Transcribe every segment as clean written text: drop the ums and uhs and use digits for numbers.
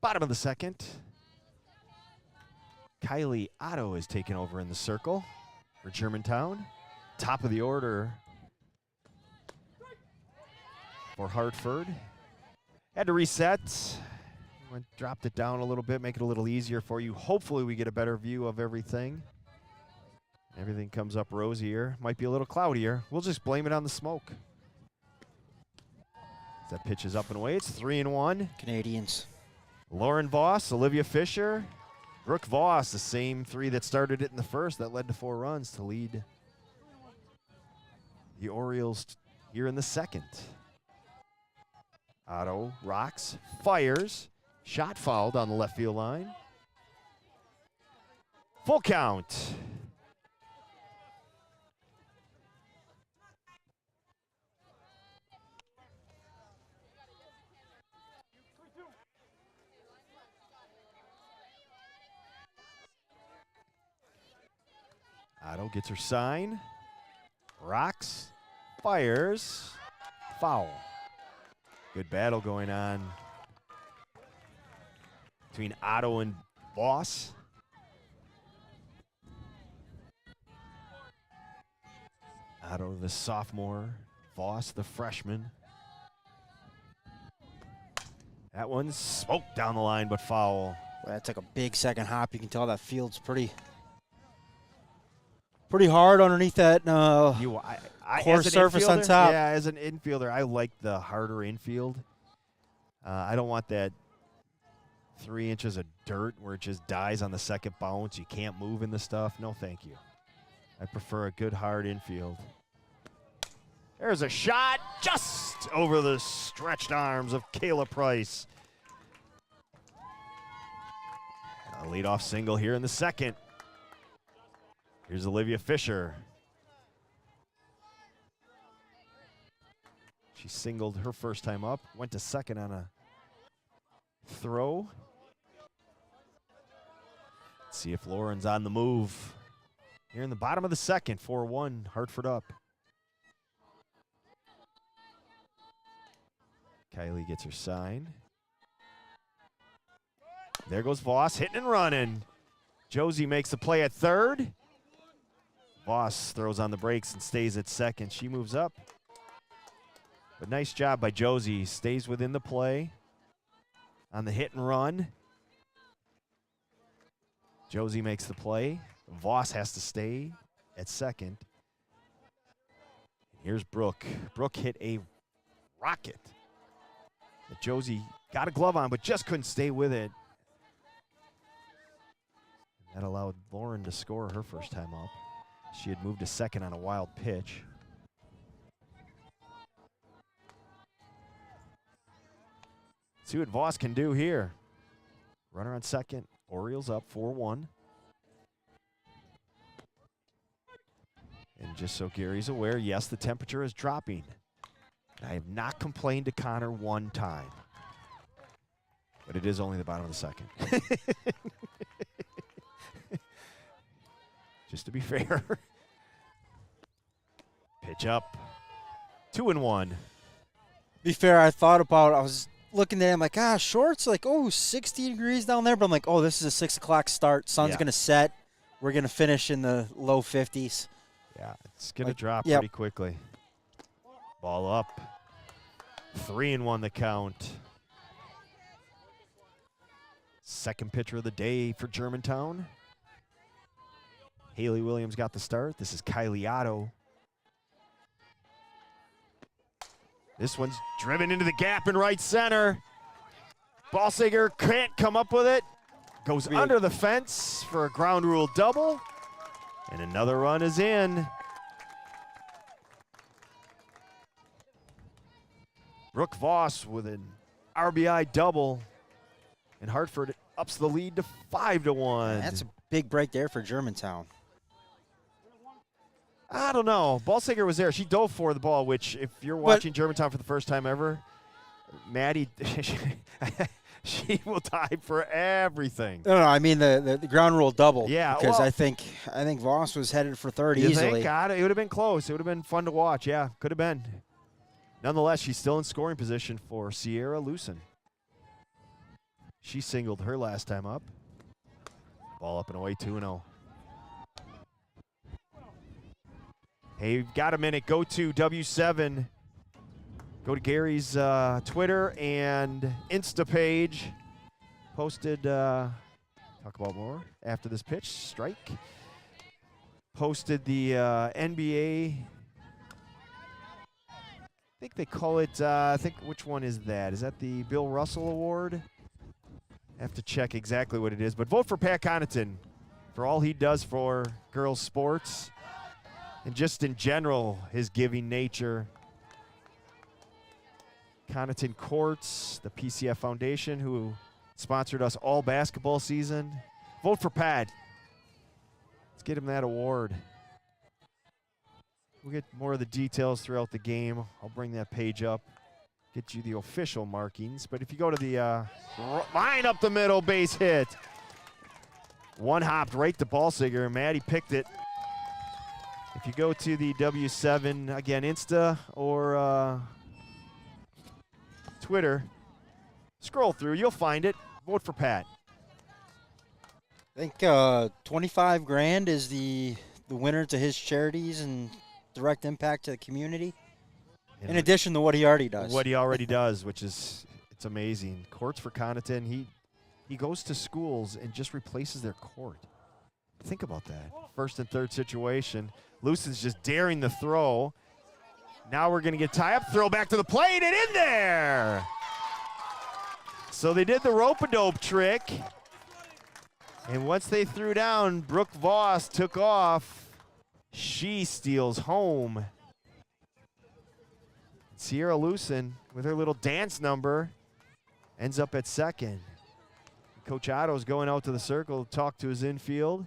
Bottom of the second. Kylie Otto is taking over in the circle for Germantown. Top of the order for Hartford. Had to reset. Dropped it down a little bit, make it a little easier for you. Hopefully we get a better view of everything. Everything comes up rosier. Might be a little cloudier. We'll just blame it on the smoke. That pitch is up and away. It's 3-1. Canadians. Lauren Voss, Olivia Fisher, Brooke Voss, the same three that started it in the first that led to 4 runs to lead the Orioles here in the second. Otto rocks, fires, shot fouled on the left field line. Full count. Otto gets her sign, rocks, fires, foul. Good battle going on between Otto and Voss. Otto, the sophomore, Voss, the freshman. That one's smoked down the line, but foul. Well, that took a big second hop. You can tell that field's pretty hard underneath that coarse surface on top. Yeah, as an infielder, I like the harder infield. I don't want that 3 inches of dirt where it just dies on the second bounce. You can't move in the stuff. No, thank you. I prefer a good hard infield. There's a shot just over the stretched arms of Kayla Price. A leadoff single here in the second. Here's Olivia Fisher. She singled her first time up, went to second on a throw. Let's see if Lauren's on the move. Here in the bottom of the second, 4-1, Hartford up. Kylie gets her sign. There goes Voss, hitting and running. Josie makes the play at third. Voss throws on the brakes and stays at second. She moves up. But nice job by Josie. Stays within the play on the hit and run. Josie makes the play. Voss has to stay at second. Here's Brooke. Brooke hit a rocket. Josie got a glove on, but just couldn't stay with it. That allowed Lauren to score her first time up. She had moved to second on a wild pitch. See what Voss can do here. Runner on second. Orioles up 4-1. And just so Gary's aware, yes, the temperature is dropping. I have not complained to Connor one time. But it is only the bottom of the second. Just to be fair. Pitch up. 2-1. Be fair, I was looking there, I'm like, shorts, like, 60 degrees down there. But I'm like, this is a 6 o'clock start. Sun's going to set. We're going to finish in the low 50s. Yeah, it's going to drop pretty quickly. Ball up. 3-1 the count. Second pitcher of the day for Germantown. Haley Williams got the start. This is Kylie Otto. This one's driven into the gap in right center. Ballsager can't come up with it. Goes under the fence for a ground rule double. And another run is in. Brooke Voss with an RBI double. And Hartford ups the lead to 5-1. That's a big break there for Germantown. I don't know. Ballsager was there. She dove for the ball, which if you're watching Germantown for the first time ever, Maddie, she will dive for everything. No, I mean the ground rule double. Yeah, because I think Voss was headed for third easily. Think? God, it would have been close. It would have been fun to watch. Yeah, could have been. Nonetheless, she's still in scoring position for Sierra Lucen. She singled her last time up. Ball up and away, 2-0. Hey, you've got a minute. Go to W7. Go to Gary's Twitter and Insta page. Posted, talk about more after this pitch, strike. Posted the NBA. I think they call it, which one is that? Is that the Bill Russell Award? I have to check exactly what it is. But vote for Pat Connaughton for all he does for girls' sports and just in general, his giving nature. Connaughton Courts, the PCF Foundation, who sponsored us all basketball season. Vote for Pat. Let's get him that award. We'll get more of the details throughout the game. I'll bring that page up, get you the official markings. But if you go to the line up the middle, base hit. One hopped right to Ballsiger. Maddie picked it. If you go to the W7, again, Insta or Twitter, scroll through, you'll find it. Vote for Pat. I think 25 grand is the winner to his charities and direct impact to the community, in addition to what he already does. What he already does, which is, it's amazing. Courts for Connaughton, he goes to schools and just replaces their court. Think about that. First and third situation. Lewson's just daring the throw. Now we're going to get tie up, throw back to the plate, and in there! So they did the rope-a-dope trick. And once they threw down, Brooke Voss took off. She steals home. Sierra Lewson, with her little dance number, ends up at second. Coach Otto's going out to the circle to talk to his infield.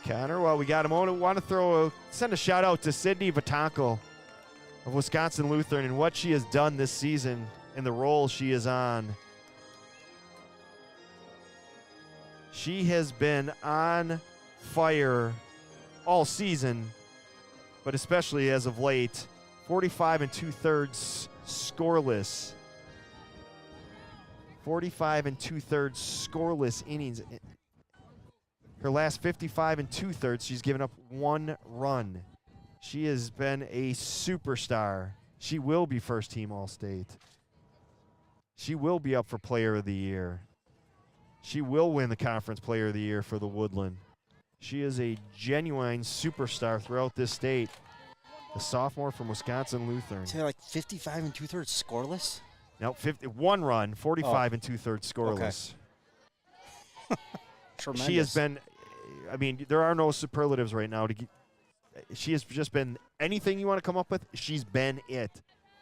Connor, while we got him on, I want to send a shout out to Sydney Vatanko of Wisconsin Lutheran and what she has done this season and the role she is on. She has been on fire all season, but especially as of late. 45 2/3 scoreless. 45 2/3 scoreless innings. Her last 55 2/3, she's given up 1 run. She has been a superstar. She will be first team All-State. She will be up for Player of the Year. She will win the Conference Player of the Year for the Woodland. She is a genuine superstar throughout this state. The sophomore from Wisconsin Lutheran. So like 55 2/3 scoreless? No, 1 run, 45 2/3 scoreless. Okay. Tremendous. She has been, I mean, there are no superlatives right now. She has just been anything you want to come up with, she's been it.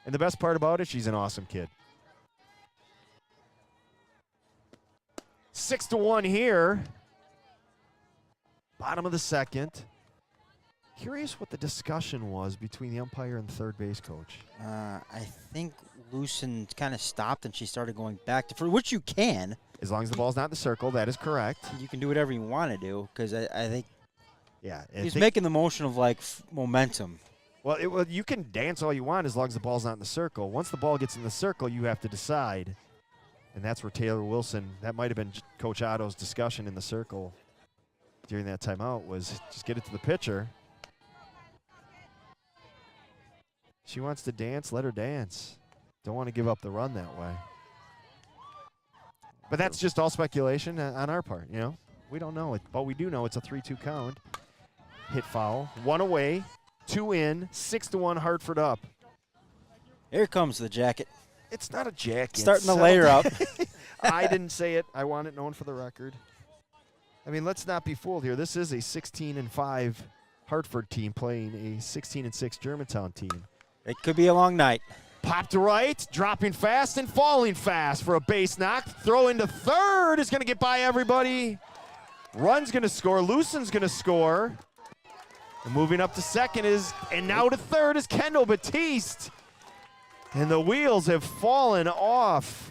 And the best part about it, she's an awesome kid. 6-1 here. Bottom of the second. Curious what the discussion was between the umpire and the third base coach. I think Lewson kind of stopped and she started going back to, for which you can. As long as the ball's not in the circle, that is correct. You can do whatever you want to do because I think he's I making the motion of like momentum. Well, you can dance all you want as long as the ball's not in the circle. Once the ball gets in the circle, you have to decide. And that's where Taylor Wilson, that might have been Coach Otto's discussion in the circle during that timeout, was just get it to the pitcher. She wants to dance, let her dance. Don't want to give up the run that way. But that's just all speculation on our part, you know. We don't know it, but we do know it's a 3-2 count. Hit foul, 1 away, 2 in, 6-1 Hartford up. Here comes the jacket. It's not a jacket. Starting to layer up. I didn't say it. I want it known for the record. I mean, let's not be fooled here. This is a 16-5 Hartford team playing a 16-6 Germantown team. It could be a long night. Popped to right, dropping fast and falling fast for a base knock. Throw into third is going to get by everybody. Run's going to score. Lewson's going to score. And moving up to second and now to third is Kendall Batiste. And the wheels have fallen off.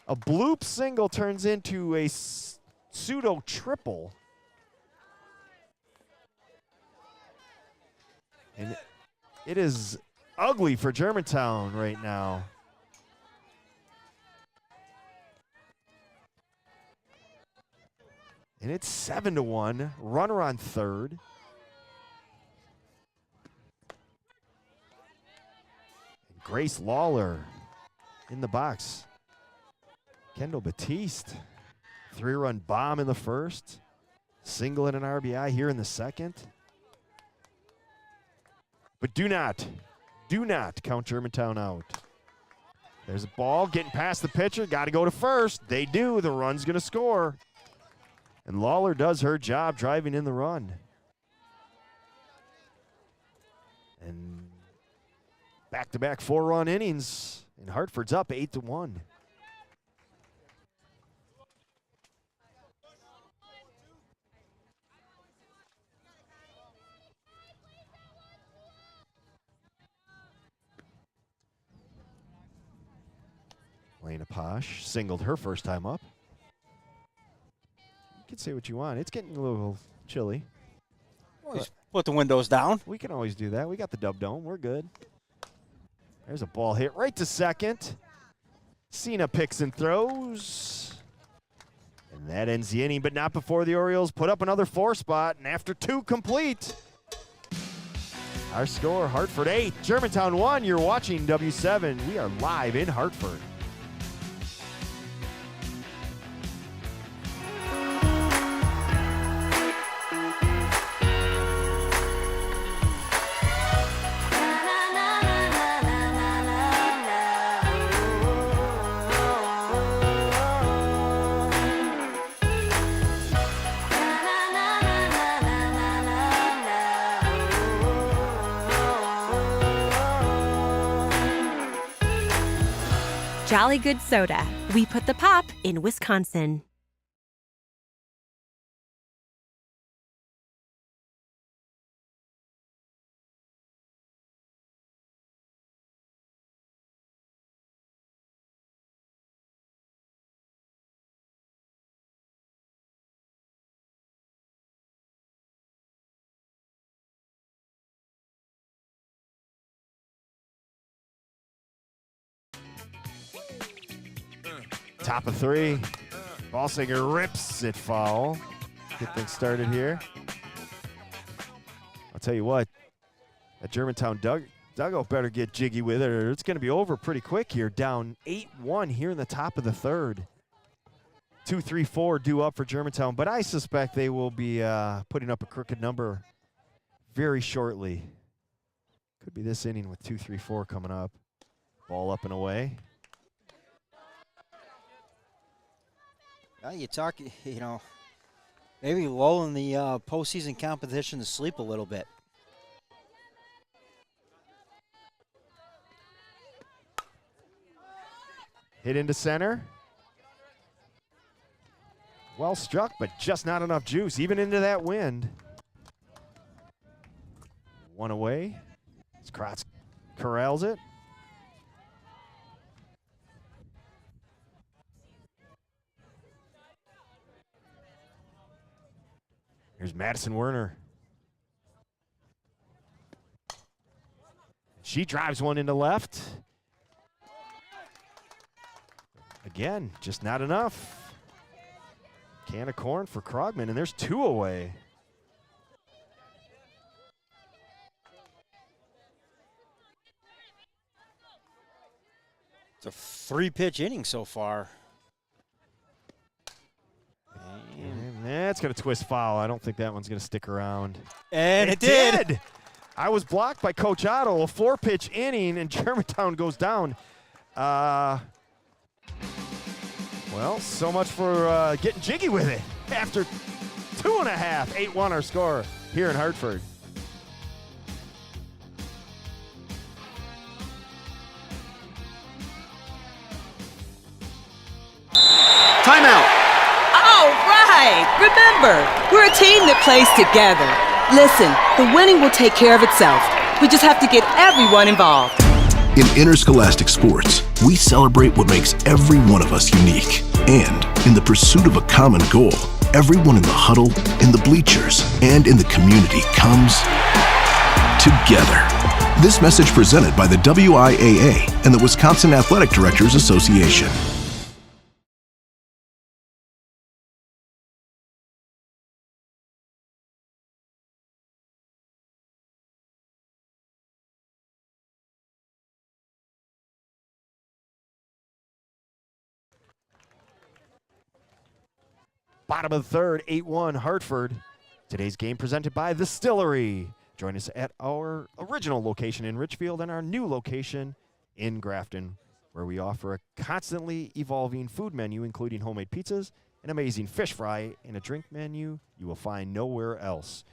A bloop single turns into a pseudo triple. And it is ugly for Germantown right now. And it's 7-1. Runner on third. And Grace Lawler in the box. Kendall Batiste. 3-run bomb in the first. Single and an RBI here in the second. But do not count Germantown out. There's a ball getting past the pitcher. Got to go to first. They do. The run's going to score. And Lawler does her job driving in the run. And back-to-back 4-run innings. And Hartford's up 8-1. Lena Posh singled her first time up. You can say what you want. It's getting a little chilly. Always put the windows down. We can always do that. We got the Dub Dome. We're good. There's a ball hit right to second. Cena picks and throws. And that ends the inning, but not before the Orioles put up another 4 spot. And after 2 complete, our score, Hartford 8, Germantown 1. You're watching W7. We are live in Hartford. Jolly Good Soda. We put the pop in Wisconsin. Top of 3. Ballsinger rips it foul. Get things started here. I'll tell you what, that Germantown dugout better get jiggy with it, or it's going to be over pretty quick here. Down 8-1 here in the top of the third. 2-3-4 due up for Germantown, but I suspect they will be putting up a crooked number very shortly. Could be this inning with 2-3-4 coming up. Ball up and away. You talk, maybe lulling the postseason competition to sleep a little bit. Hit into center. Well struck, but just not enough juice, even into that wind. 1 away. Kratz corrals it. Here's Madison Werner. She drives one into left. Again, just not enough. Can of corn for Krogman, and there's 2 away. It's a 3-pitch inning so far. And that's going to twist foul. I don't think that one's going to stick around. And it did. I was blocked by Coach Otto. A 4-pitch inning, and Germantown goes down. Well, so much for getting jiggy with it. After 2.5, 8-1 our score here in Hartford. Timeout. All right. Remember, we're a team that plays together. Listen, the winning will take care of itself. We just have to get everyone involved. In interscholastic sports, we celebrate what makes every one of us unique. And in the pursuit of a common goal, everyone in the huddle, in the bleachers, and in the community comes together. This message presented by the WIAA and the Wisconsin Athletic Directors Association. Bottom of the third, 8-1 Hartford. Today's game presented by The Stillery. Join us at our original location in Richfield and our new location in Grafton, where we offer a constantly evolving food menu, including homemade pizzas, an amazing fish fry, and a drink menu you will find nowhere else.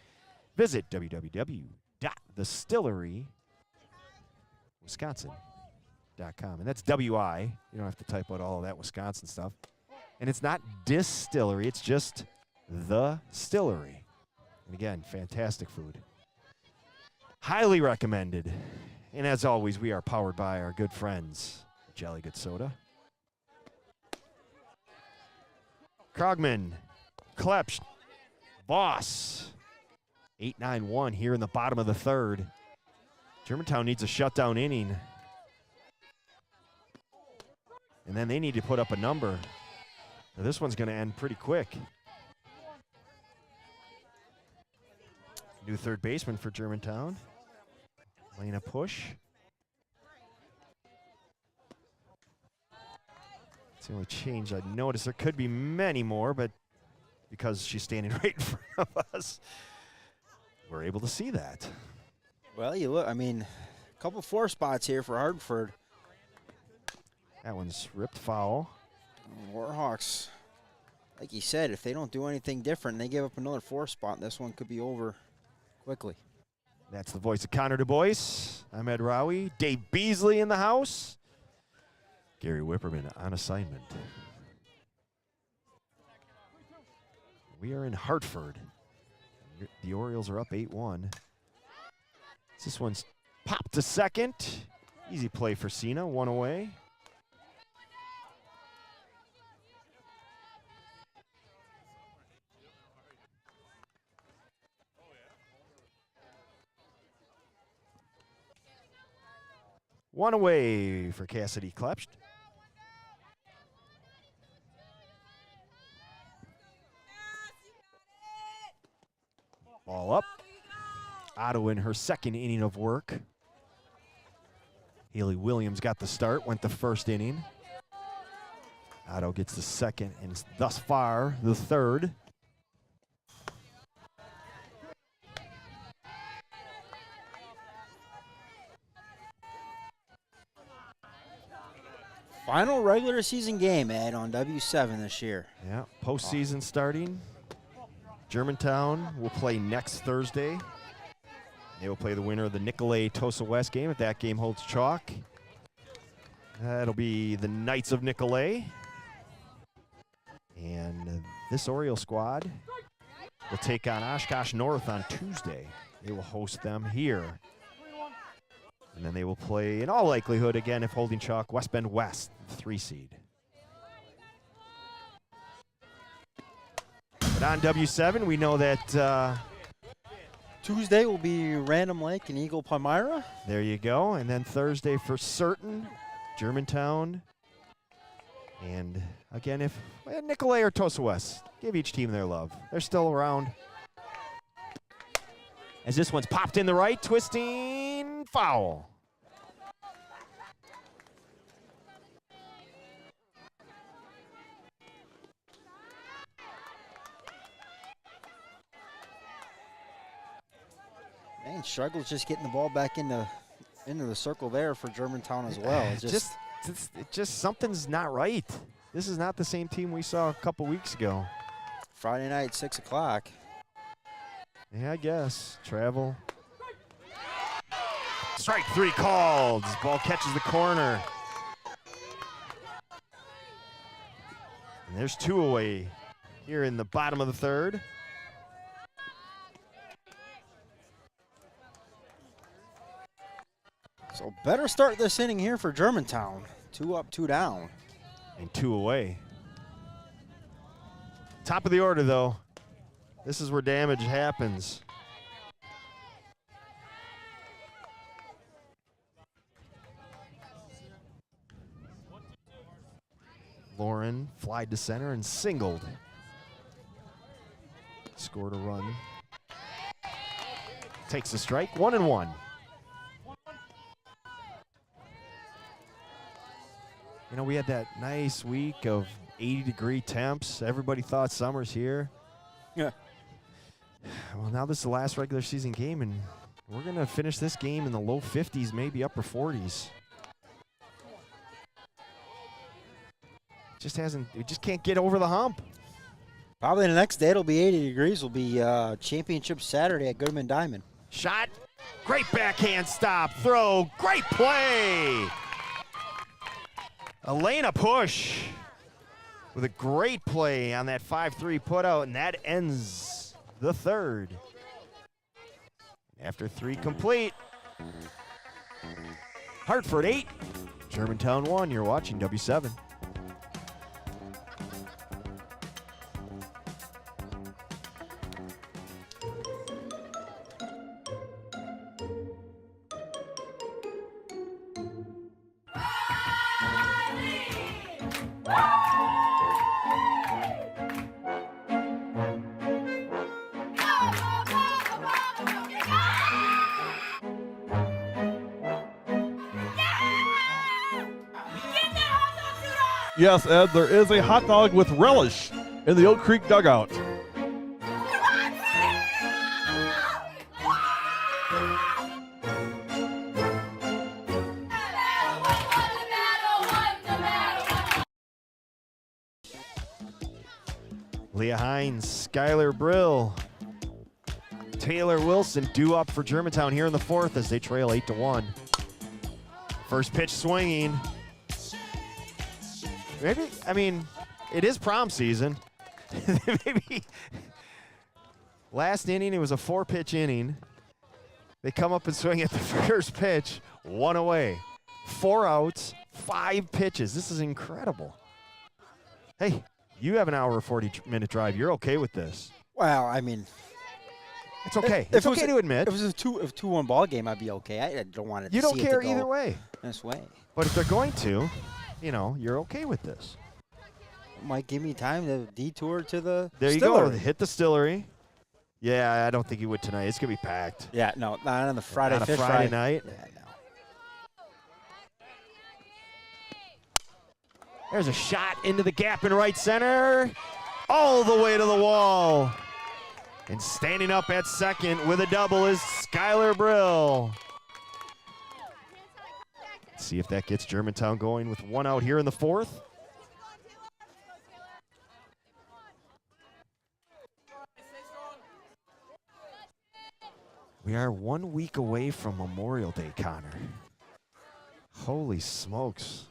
Visit www.thestillerywisconsin.com. And that's W-I. You don't have to type out all of that Wisconsin stuff. And it's not distillery, it's just The Stillery. And again, fantastic food. Highly recommended. And as always, we are powered by our good friends, Jolly Good Soda. Krogman, Klepsch, Voss. 8-9-1 here in the bottom of the third. Germantown needs a shutdown inning. And then they need to put up a number. Now this one's going to end pretty quick. New third baseman for Germantown. Laying a push. It's the only change I noticed. There could be many more, but because she's standing right in front of us, we're able to see that. Well, you look, I mean, a couple 4 spots here for Hartford. That one's ripped foul. Warhawks, like you said, if they don't do anything different, they give up another 4 spot, this one could be over quickly. That's the voice of Connor Du Bois. I'm Ed Rowie. Dave Beasley in the house. Gary Whipperman on assignment. We are in Hartford. The Orioles are up 8-1. This one's popped to second. Easy play for Cena, 1 away. One away for Cassidy Klepsch. Ball up. Otto in her second inning of work. Haley Williams got the start, went the first inning. Otto gets the second and thus far the third. Final regular season game, Ed, on W7 this year. Yeah, postseason starting. Germantown will play next Thursday. They will play the winner of the Nicolet-Tosa West game if that game holds chalk. That'll be the Knights of Nicolet. And this Oriole squad will take on Oshkosh North on Tuesday. They will host them here. And then they will play, in all likelihood, again, if holding chalk, West Bend West, 3 seed. But on W7, we know that Tuesday will be Random Lake and Eagle Palmyra. There you go. And then Thursday for certain, Germantown. And again, if Nicolet or Tosa West, give each team their love. They're still around. As this one's popped in the right, twisting foul. Man, struggles just getting the ball back into the circle there for Germantown as well. It's just something's not right. This is not the same team we saw a couple weeks ago. Friday night, 6 o'clock. Yeah, I guess. Travel. Strike 3 called. This ball catches the corner. And there's 2 away here in the bottom of the third. So better start this inning here for Germantown. 2 up, 2 down. And 2 away. Top of the order, though. This is where damage happens. Lauren flied to center and singled. Scored a run. Takes a strike, 1-1. You know, we had that nice week of 80-degree temps. Everybody thought summer's here. Yeah. Well, now this is the last regular season game, and we're going to finish this game in the low 50s, maybe upper 40s. We just can't get over the hump. Probably the next day it'll be 80 degrees. Will be championship Saturday at Goodman Diamond. Shot. Great backhand stop. Throw. Great play. Elena Push with a great play on that 5-3 putout, and that ends the third. After 3 complete, Hartford 8, Germantown 1. You're watching W7. Yes, Ed, there is a hot dog with relish in the Oak Creek dugout. Leah Hines, Skylar Brill, Taylor Wilson due up for Germantown here in the fourth as they trail 8-1. First pitch swinging. Maybe, I mean, it is prom season. Maybe last inning, it was a 4-pitch inning. They come up and swing at the first pitch, 1 away. 4 outs, 5 pitches. This is incredible. Hey, you have an hour 40-minute drive. You're okay with this. Well, I mean, it's okay. It's okay to admit. If it was a 2-1 ball game, I'd be okay. I don't want it to You don't see it care to go either way. this way. But if they're going to, you know, you're okay with this. Might give me time to detour to the There you distillery. go. Hit the distillery. Yeah, I don't think you would tonight. It's going to be packed. Yeah, no, not on the Friday. On a Fish Friday fry. night. Yeah, no. There's a shot into the gap in right center. All the way to the wall. And standing up at second with a double is Skylar Brill. Let's see if that gets Germantown going with 1 out here in the fourth. We are 1 week away from Memorial Day, Connor. Holy smokes.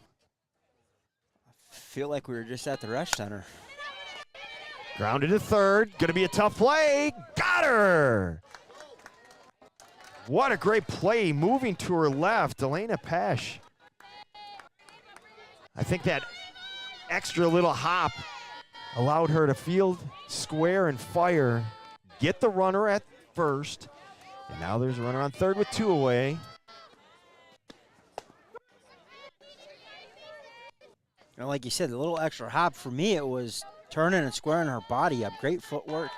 I feel like we were just at the Rush Center. Grounded to third. Going to be a tough play. Got her. What a great play. Moving to her left, Elena Pesh. I think that extra little hop allowed her to field, square, and fire. Get the runner at first. And now there's a runner on third with 2 away. And like you said, the little extra hop, for me, it was turning and squaring her body up. Great footwork.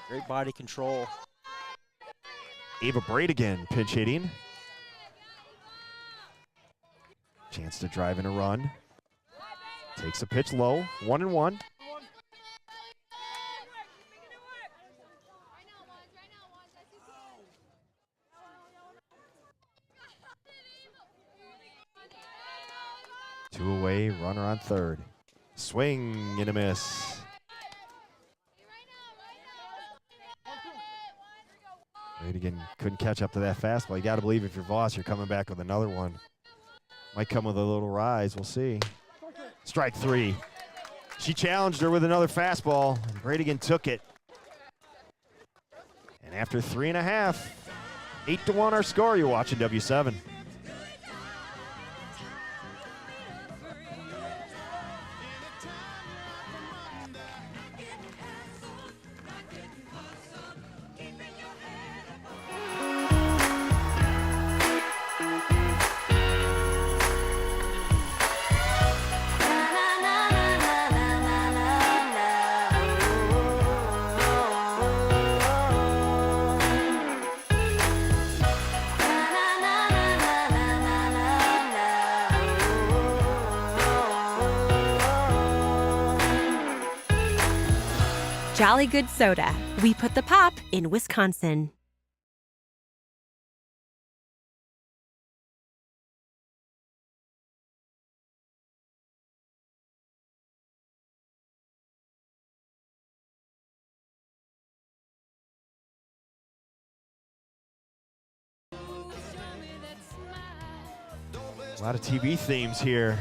Great body control. Ava Bradigan pinch hitting. Chance to drive in a run. Takes a pitch low, 1-1. Two away, runner on third. Swing and a miss. Bradigan couldn't catch up to that fastball. You got to believe if you're Voss, you're coming back with another one. Might come with a little rise. We'll see. Strike 3. She challenged her with another fastball, and Bradigan took it. And after 3.5, 8-1 our score. You're watching W7. Jolly Good Soda. We put the pop in Wisconsin. A lot of TV themes here.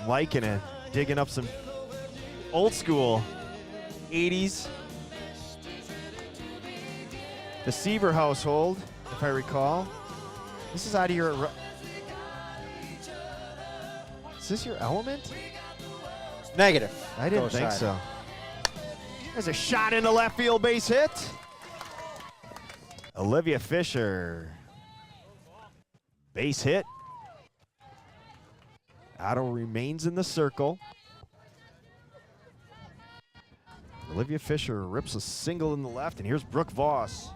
Liking it. Digging up some old school 80s. The Seaver household, if I recall. This is out of your... Is this your Element? Negative. I didn't think so. There's a shot in the left field base hit. Olivia Fisher. Base hit. Otto remains in the circle. Olivia Fisher rips a single in the left, and here's Brooke Voss.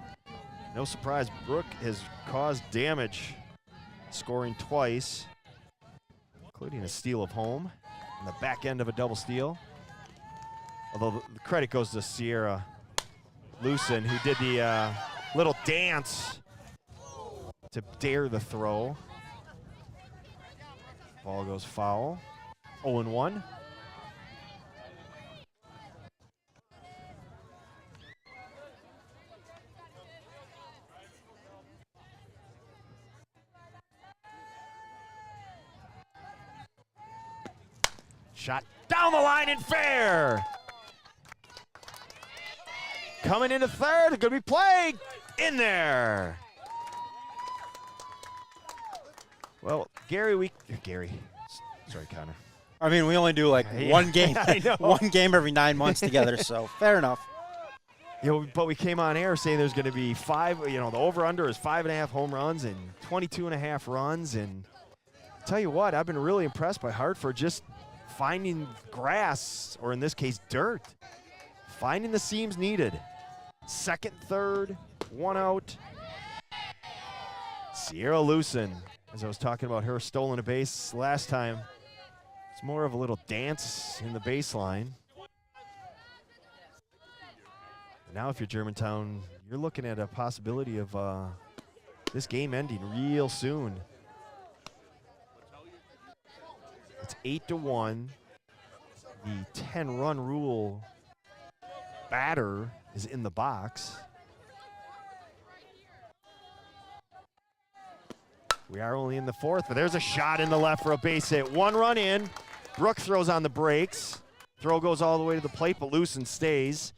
No surprise, Brooke has caused damage, scoring twice, including a steal of home on the back end of a double steal. Although the credit goes to Sierra Lucen, who did the little dance to dare the throw. Ball goes foul. 0-1. Shot down the line and fair. Coming into third, going to be played in there. Well, Gary, sorry, Connor. I mean, we only do like one game, I know. one game every 9 months together, so fair enough. But we came on air saying there's going to be the over-under is 5.5 home runs and 22.5 runs. And tell you what, I've been really impressed by Hartford just finding grass, or in this case, dirt. Finding the seams needed. Second, third, one out. Sierra Lucen, as I was talking about her stolen a base last time, it's more of a little dance in the baseline. Now if you're Germantown, you're looking at a possibility of this game ending real soon. It's 8-1. The 10-run rule batter is in the box. We are only in the fourth, but there's a shot in the left for a base hit. 1 run in. Brooke throws on the brakes. Throw goes all the way to the plate, but Lucen stays.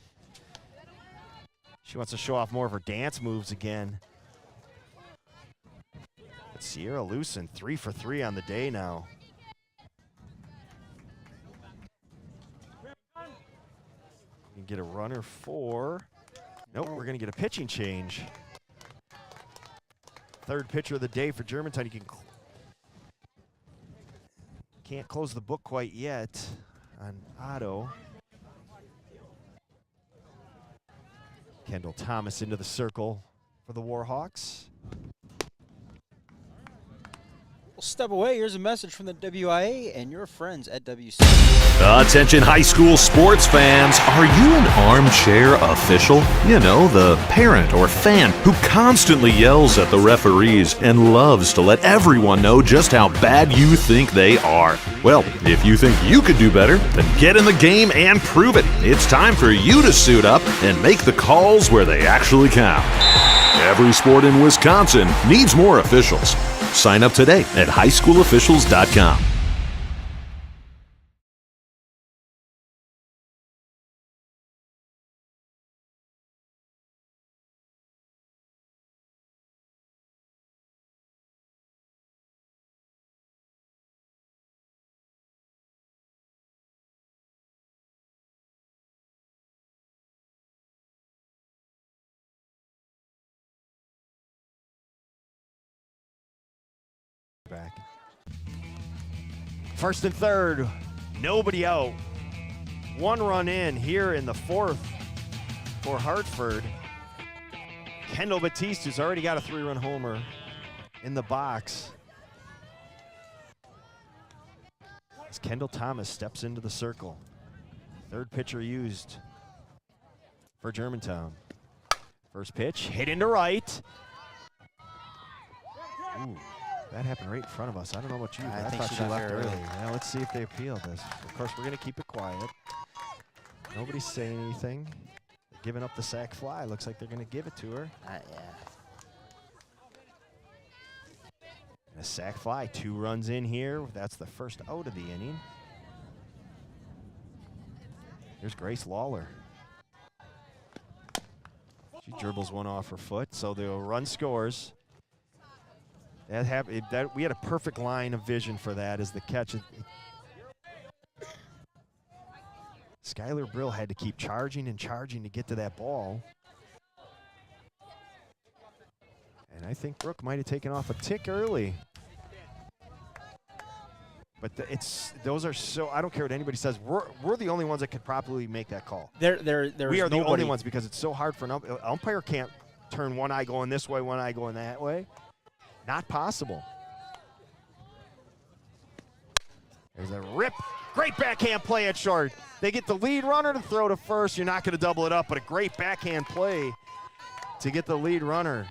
She wants to show off more of her dance moves again. But Sierra Lucen, 3 for 3 on the day now. You can get a runner for... Nope, we're going to get a pitching change. Third pitcher of the day for Germantown. You can't close the book quite yet on Otto. Kendall Thomas into the circle for the Warhawks. We'll step away. Here's a message from the WIA and your friends at WC. Attention high school sports fans. Are you an armchair official? You know, the parent or fan who constantly yells at the referees and loves to let everyone know just how bad you think they are. Well, if you think you could do better, then get in the game and prove it. It's time for you to suit up and make the calls where they actually count. Every sport in Wisconsin needs more officials. Sign up today at highschoolofficials.com. Back. First and third, nobody out. 1 run in here in the fourth for Hartford. Kendall Batiste, who's already got a 3-run homer in the box. As Kendall Thomas steps into the circle. Third pitcher used. for Germantown. First pitch, hit into right. Ooh, that happened right in front of us. I don't know about you, but I think thought she she got left there early. early. Now let's see if they appeal this. Of course, we're going to keep it quiet. Nobody's saying anything. They're giving up the sac fly. Looks like they're going to give it to her. Yeah. And a sac fly, 2 runs in here. That's the first out of the inning. Here's Grace Lawler. She dribbles one off her foot, so the run scores. We had a perfect line of vision for that as the catch. Skylar Brill had to keep charging and charging to get to that ball. And I think Brooke might have taken off a tick early. But those are so, I don't care what anybody says. We're the only ones that could properly make that call. We are the only ones because it's so hard for an umpire can't turn one eye going this way, one eye going that way. Not possible. There's a rip. Great backhand play at short. They get the lead runner to throw to first. You're not going to double it up, but a great backhand play to get the lead runner.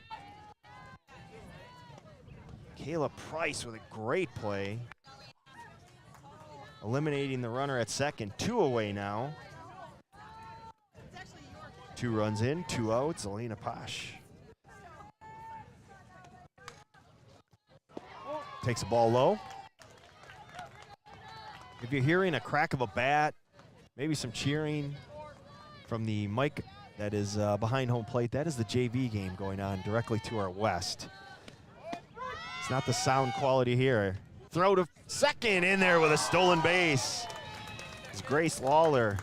Kayla Price with a great play. Eliminating the runner at second. 2 away now. 2 runs in, 2 outs. Elena Posh takes the ball low. If you're hearing a crack of a bat, maybe some cheering from the mic that is behind home plate, that is the JV game going on directly to our west. It's not the sound quality here. Throw to second in there with a stolen base. It's Grace Lawler.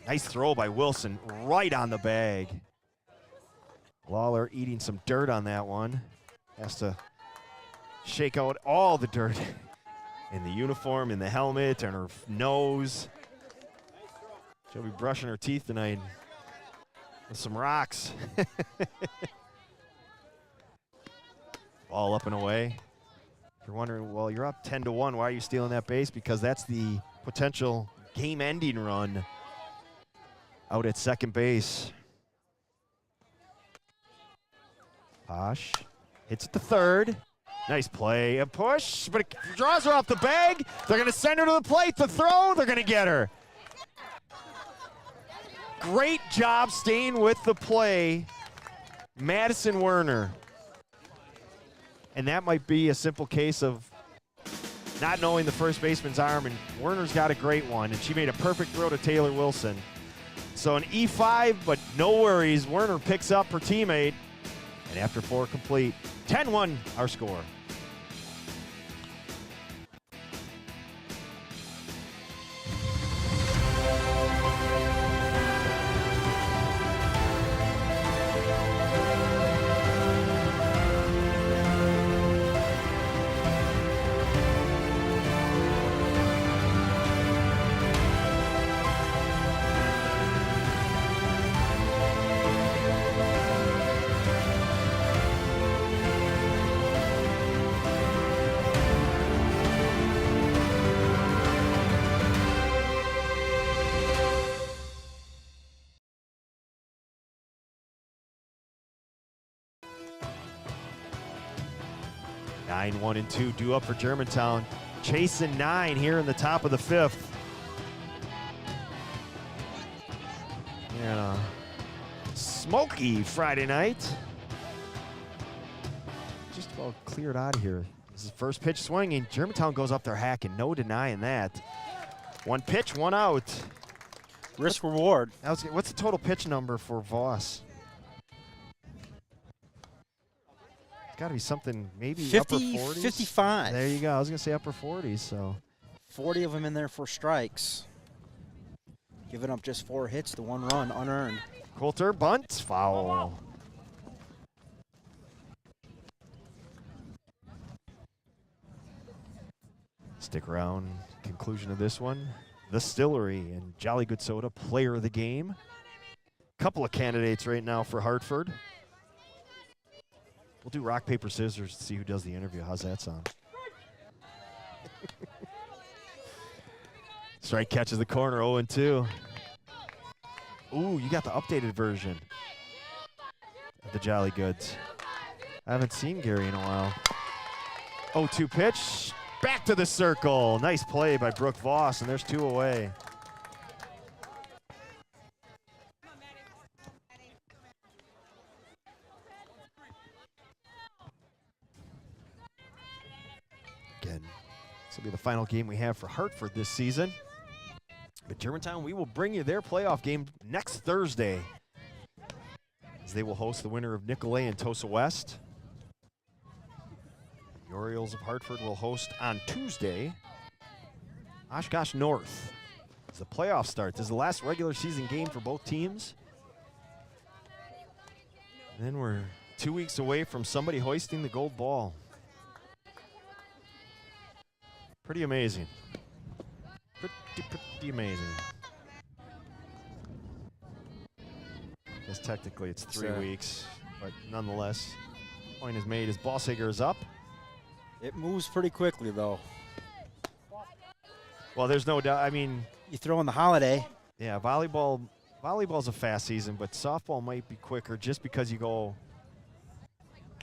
Nice throw by Wilson, right on the bag. Lawler eating some dirt on that one. Has to shake out all the dirt in the uniform, in the helmet, and her nose. She'll be brushing her teeth tonight with some rocks. Ball up and away. If you're wondering, well, you're up 10-1. Why are you stealing that base? Because that's the potential game-ending run out at second base. Posh hits it to third. Nice play. A push, but it draws her off the bag. They're going to send her to the plate to throw. They're going to get her. Great job staying with the play, Madison Werner. And that might be a simple case of not knowing the first baseman's arm, and Werner's got a great one, and she made a perfect throw to Taylor Wilson. So an E5, but no worries. Werner picks up her teammate, and after 4 complete, 10-1 our score. Nine, 1, and 2 due up for Germantown. Chasing 9 here in the top of the 5th. Yeah, smoky Friday night. Just about cleared out of here. This is the first pitch swinging. Germantown goes up there hacking. No denying that. 1 pitch, 1 out. Risk reward. What's the total pitch number for Voss? Got to be something maybe 50, upper 40s. 55. There you go. I was going to say upper 40s. So 40 of them in there for strikes. Giving up just 4 hits to 1 run, unearned. Coulter bunts, foul. Stick around. Conclusion of this one. The Stillery and Jolly Good Soda, player of the game. Couple of candidates right now for Hartford. We'll do rock, paper, scissors to see who does the interview. How's that sound? Strike catches the corner, 0-2. Ooh, you got the updated version of the Jolly Goods. I haven't seen Gary in a while. 0-2 pitch. Back to the circle. Nice play by Brooke Voss, and there's 2 away. Again, this will be the final game we have for Hartford this season. But Germantown, we will bring you their playoff game next Thursday, as they will host the winner of Nicolay and Tosa West. The Orioles of Hartford will host on Tuesday Oshkosh North. As the playoff starts, this is the last regular season game for both teams. And then we're 2 weeks away from somebody hoisting the gold ball. Pretty amazing. Pretty amazing. I guess technically it's 3 weeks, but nonetheless, point is made as Ballsager is up. It moves pretty quickly, though. Well, there's no doubt. I mean, You throw in the holiday. yeah, volleyball's a fast season, but softball might be quicker just because you go.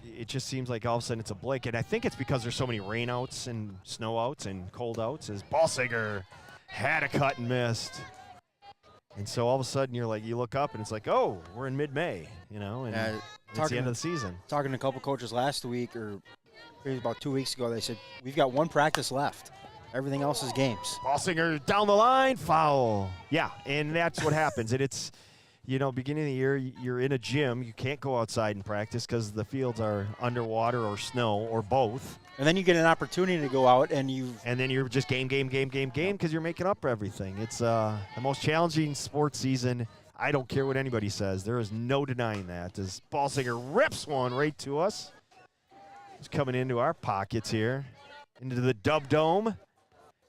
It just seems like all of a sudden it's a blink, and I think it's because there's so many rainouts and snowouts and cold outs. As Ballsager had a cut and missed, and so all of a sudden you're like, you look up and it's like, oh, we're in mid-May, you know, and it's the end of the season. Talking to a couple coaches last week, or maybe about 2 weeks ago, they said we've got 1 practice left. Everything else is games. Ballsinger down the line, foul. Yeah, and that's what happens. And it's, you know, beginning of the year, you're in a gym. You can't go outside and practice because the fields are underwater or snow or both. And then you get an opportunity to go out and then you're just game because you're making up for everything. It's the most challenging sports season. I don't care what anybody says. There is no denying that. As Ballsinger rips one right to us. It's coming into our pockets here, into the Dub Dome.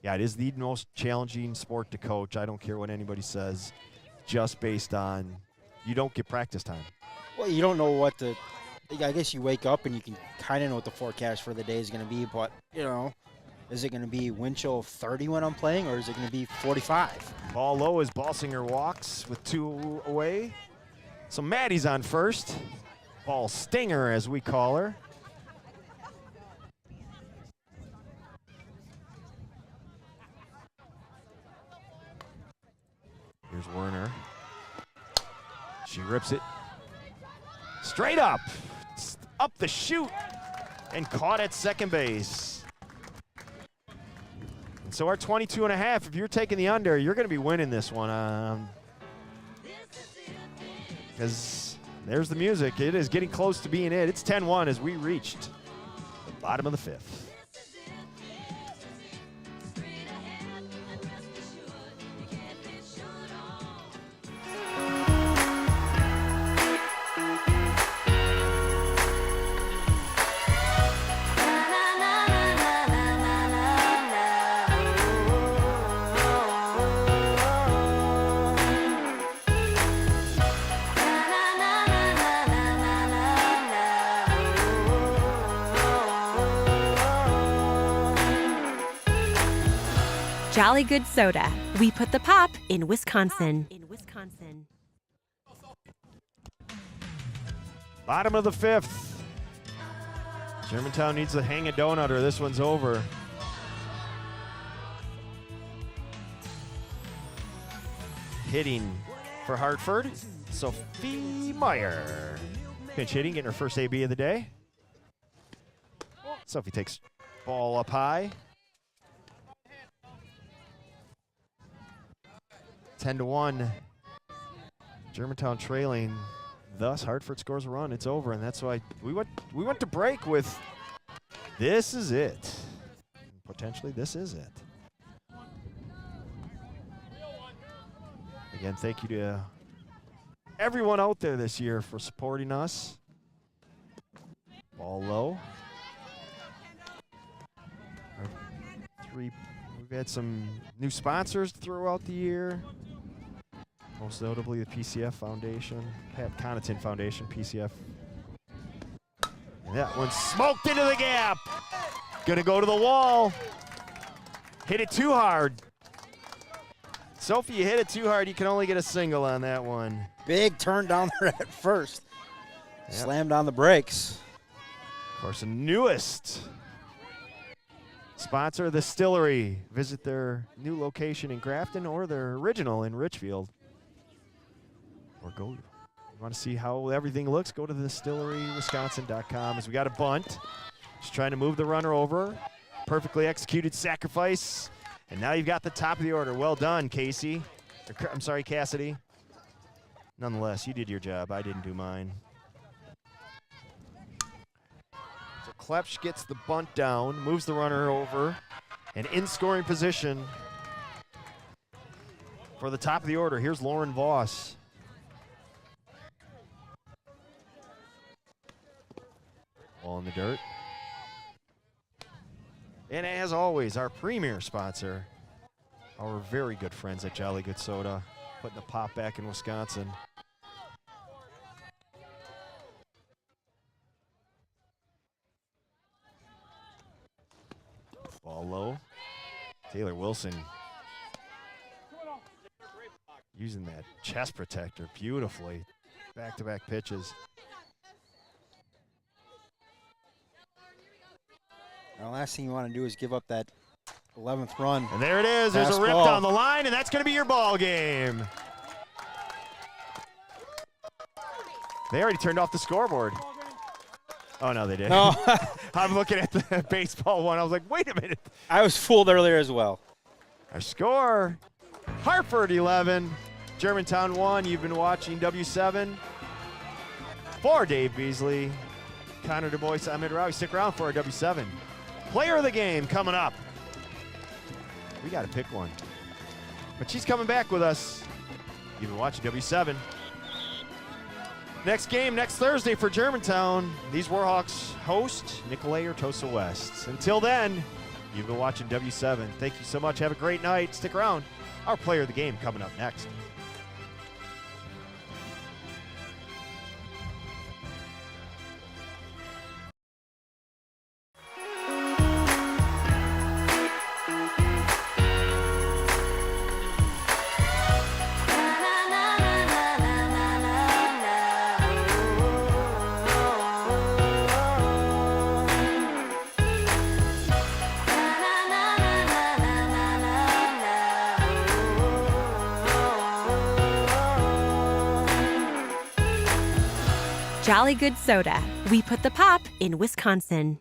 Yeah, it is the most challenging sport to coach. I don't care what anybody says, just based on you don't get practice time. Well, you don't know what I guess you wake up and you can kind of know what the forecast for the day is going to be, but, you know, is it going to be wind chill of 30 when I'm playing, or is it going to be 45? Ball low as Ballsinger walks with 2 away. So Maddie's on first. Ball stinger, as we call her. Here's Werner. She rips it straight up the chute, and caught at second base. And so our 22.5, if you're taking the under, you're going to be winning this one. Because there's the music. It is getting close to being it. It's 10-1 as we reached the bottom of the 5th. Jolly Good Soda. We put the pop in Wisconsin. Bottom of the 5th. Germantown needs to hang a donut or this one's over. Hitting for Hartford, Sophie Meyer. Pinch hitting, getting her first AB of the day. Sophie takes ball up high. 10-1. Germantown trailing. Thus, Hartford scores a run. It's over, and that's why we went to break with this is it. Potentially, this is it. Again, thank you to everyone out there this year for supporting us. Ball low. We've had some new sponsors throughout the year. Most notably the PCF Foundation, Pat Connaughton Foundation, PCF. And that one smoked into the gap. Gonna go to the wall. Hit it too hard. Sophie, you hit it too hard. You can only get a single on that one. Big turn down there at first. Yep. Slammed on the brakes. Of course, the newest sponsor of the Distillery. Visit their new location in Grafton or their original in Richfield. Or go. You want to see how everything looks? Go to distillerywisconsin.com. As we got a bunt. Just trying to move the runner over. Perfectly executed sacrifice. And now you've got the top of the order. Well done, Casey. I'm sorry, Cassidy. Nonetheless, you did your job. I didn't do mine. So Klepsch gets the bunt down, moves the runner over, and in scoring position for the top of the order. Here's Lauren Voss. Ball in the dirt. And as always, our premier sponsor, our very good friends at Jolly Good Soda, putting the pop back in Wisconsin. Ball low. Taylor Wilson using that chest protector beautifully. Back-to-back pitches. The last thing you want to do is give up that 11th run. And there it is. There's a rip down the line, and that's going to be your ball game. They already turned off the scoreboard. Oh, no, they didn't. No. I'm looking at the baseball one. I was like, wait a minute. I was fooled earlier as well. Our score, Hartford 11, Germantown 1. You've been watching W7. For Dave Beasley, Connor Du Bois, Ahmed Rawi. Stick around for our W7. Player of the game coming up. We got to pick one. But she's coming back with us. You've been watching W7. Next game, next Thursday for Germantown. These Warhawks host Nicolay or Tosa West. Until then, you've been watching W7. Thank you so much. Have a great night. Stick around. Our player of the game coming up next. Jolly Good Soda. We put the pop in Wisconsin.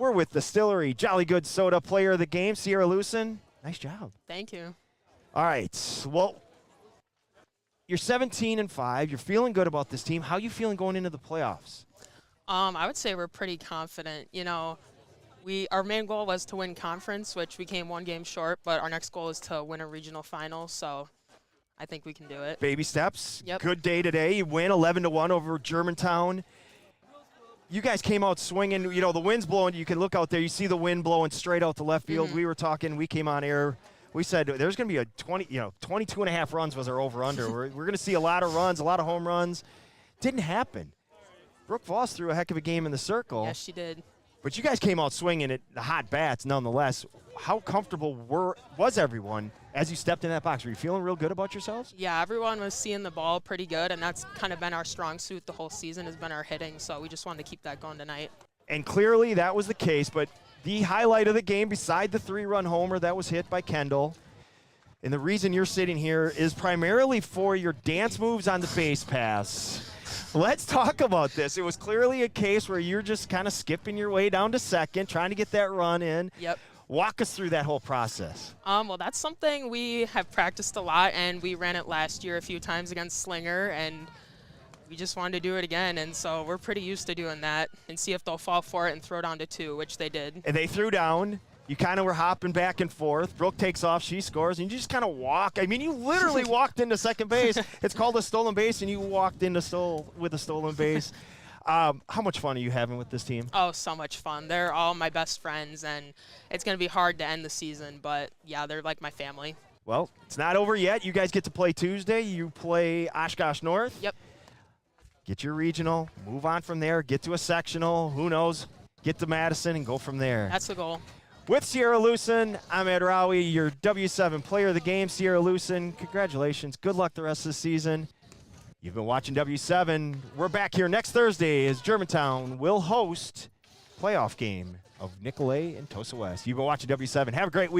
We're with Distillery Jolly Good Soda Player of the Game, Sierra Lucen. Nice job. Thank you. All right. Well, you're 17-5. You're feeling good about this team. How are you feeling going into the playoffs? I would say we're pretty confident. You know, our main goal was to win conference, which we came one game short, but our next goal is to win a regional final, so I think we can do it. Baby steps. Yep. Good day today. You win 11-1 over Germantown. You guys came out swinging. You know, the wind's blowing. You can look out there. You see the wind blowing straight out to left field. Mm-hmm. We were talking. We came on air. We said there's going to be a 22 and a half runs was our over-under. we're going to see a lot of runs, a lot of home runs. Didn't happen. Brooke Voss threw a heck of a game in the circle. Yes, she did. But you guys came out swinging at the hot bats nonetheless. How comfortable was everyone as you stepped in that box? Were you feeling real good about yourselves? Yeah, everyone was seeing the ball pretty good, and that's kind of been our strong suit the whole season has been our hitting, so we just wanted to keep that going tonight. And clearly that was the case, but the highlight of the game, beside the 3-run homer that was hit by Kendall, and the reason you're sitting here is primarily for your dance moves on the base pass. Let's talk about this. It was clearly a case where you're just kind of skipping your way down to second, trying to get that run in. Yep. Walk us through that whole process. Well, that's something we have practiced a lot, and we ran it last year a few times against Slinger, and we just wanted to do it again, and so we're pretty used to doing that and see if they'll fall for it and throw down to 2, which they did. And they threw down. You kind of were hopping back and forth. Brooke takes off, she scores, and you just kind of walk. I mean, you literally walked into second base. It's called a stolen base, and you walked into with a stolen base. How much fun are you having with this team? Oh, so much fun. They're all my best friends, and it's going to be hard to end the season, but, yeah, they're like my family. Well, it's not over yet. You guys get to play Tuesday. You play Oshkosh North. Yep. Get your regional, move on from there, get to a sectional, who knows, get to Madison and go from there. That's the goal. With Sierra Lucen, I'm Ed Rowie, your W7 Player of the Game, Sierra Lucen. Congratulations. Good luck the rest of the season. You've been watching W7. We're back here next Thursday as Germantown will host playoff game of Nicolay and Tosa West. You've been watching W7. Have a great week.